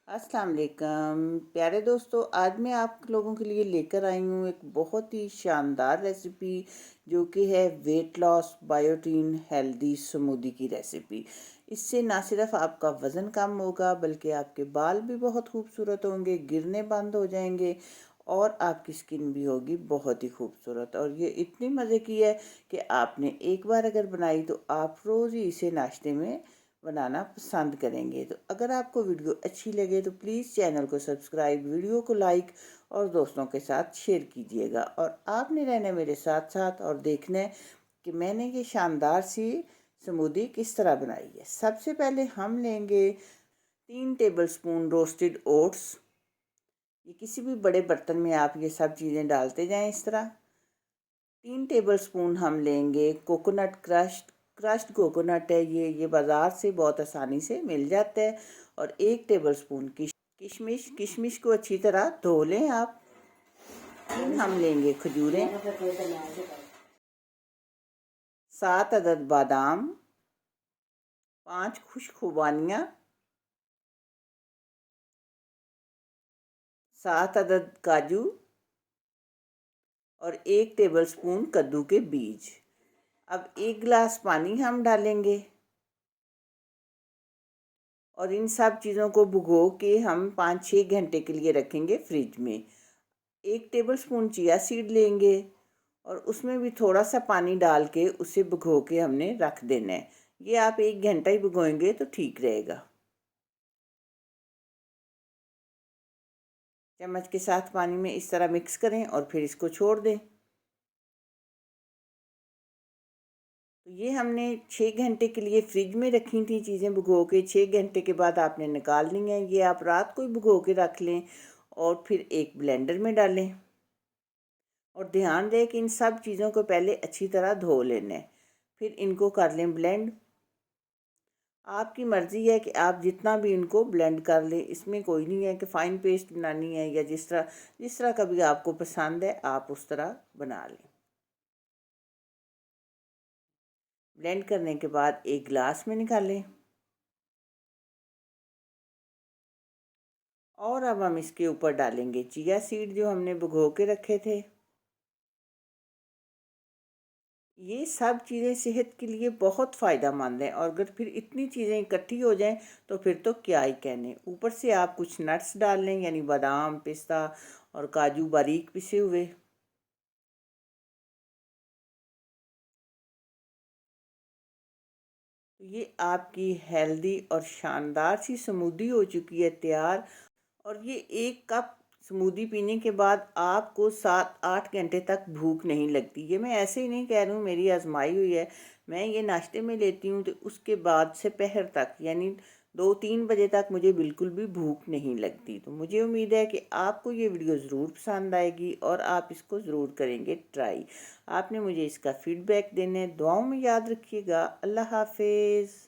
अस्सलाम वालेकुम प्यारे दोस्तों। आज मैं आप लोगों के लिए लेकर आई हूँ एक बहुत ही शानदार रेसिपी जो कि है weight loss biotin healthy smoothie की रेसिपी। इससे ना सिर्फ आपका वज़न कम होगा बल्कि आपके बाल भी बहुत खूबसूरत होंगे, गिरने बंद हो जाएंगे और आपकी स्किन भी होगी बहुत ही खूबसूरत। और ये इतनी मज़े की है कि आपने एक बार अगर बनाई तो आप रोज़ ही इसे नाश्ते में बनाना पसंद करेंगे। तो अगर आपको वीडियो अच्छी लगे तो प्लीज़ चैनल को सब्सक्राइब, वीडियो को लाइक और दोस्तों के साथ शेयर कीजिएगा। और आपने रहना मेरे साथ साथ और देखना है कि मैंने ये शानदार सी स्मूदी किस तरह बनाई है। सबसे पहले हम लेंगे 3 टेबलस्पून रोस्टेड ओट्स। ये किसी भी बड़े बर्तन में आप ये सब चीज़ें डालते जाएं इस तरह। 3 टेबलस्पून हम लेंगे कोकोनट क्रश्ड कोकोनट है, ये बाज़ार से बहुत आसानी से मिल जाता है। और 1 टेबलस्पून किशमिश किशमिश को अच्छी तरह धो लें आप। 3 हम लेंगे खजूरें, 7 अदद बादाम, 5 खुश्क खुबानियाँ, 7 अदद काजू और 1 टेबलस्पून कद्दू के बीज। अब 1 गिलास पानी हम डालेंगे और इन सब चीज़ों को भिगो के हम 5-6 घंटे के लिए रखेंगे फ्रिज में। 1 टेबलस्पून चिया सीड लेंगे और उसमें भी थोड़ा सा पानी डाल के उसे भिगो के हमने रख देना है। ये आप 1 घंटा ही भिगोएंगे तो ठीक रहेगा। चम्मच के साथ पानी में इस तरह मिक्स करें और फिर इसको छोड़ दें। तो ये हमने 6 घंटे के लिए फ्रिज में रखी थी चीज़ें भिगो के। 6 घंटे के बाद आपने निकाल ली हैं। ये आप रात को ही भिगो के रख लें और फिर एक ब्लेंडर में डालें। और ध्यान दें कि इन सब चीज़ों को पहले अच्छी तरह धो लेना है, फिर इनको कर लें ब्लेंड। आपकी मर्ज़ी है कि आप जितना भी इनको ब्लेंड कर लें, इसमें कोई नहीं है कि फ़ाइन पेस्ट बनानी है या जिस तरह का भी आपको पसंद है आप उस तरह बना लें। ब्लेंड करने के बाद एक गिलास में निकालें और अब हम इसके ऊपर डालेंगे चिया सीड जो हमने भिगो के रखे थे। ये सब चीज़ें सेहत के लिए बहुत फ़ायदेमंद हैं और अगर फिर इतनी चीज़ें इकट्ठी हो जाएं तो फिर तो क्या ही कहने। ऊपर से आप कुछ नट्स डाल लें, यानी बादाम, पिस्ता और काजू बारीक पिसे हुए। तो ये आपकी हेल्दी और शानदार सी स्मूदी हो चुकी है तैयार। और ये 1 कप स्मूदी पीने के बाद आपको 7-8 घंटे तक भूख नहीं लगती। ये मैं ऐसे ही नहीं कह रही हूँ, मेरी आजमाई हुई है। मैं ये नाश्ते में लेती हूँ तो उसके बाद से पहर तक यानी 2-3 बजे तक मुझे बिल्कुल भी भूख नहीं लगती। तो मुझे उम्मीद है कि आपको ये वीडियो ज़रूर पसंद आएगी और आप इसको ज़रूर करेंगे ट्राई। आपने मुझे इसका फ़ीडबैक देना है। दुआओं में याद रखिएगा। अल्लाह हाफिज़।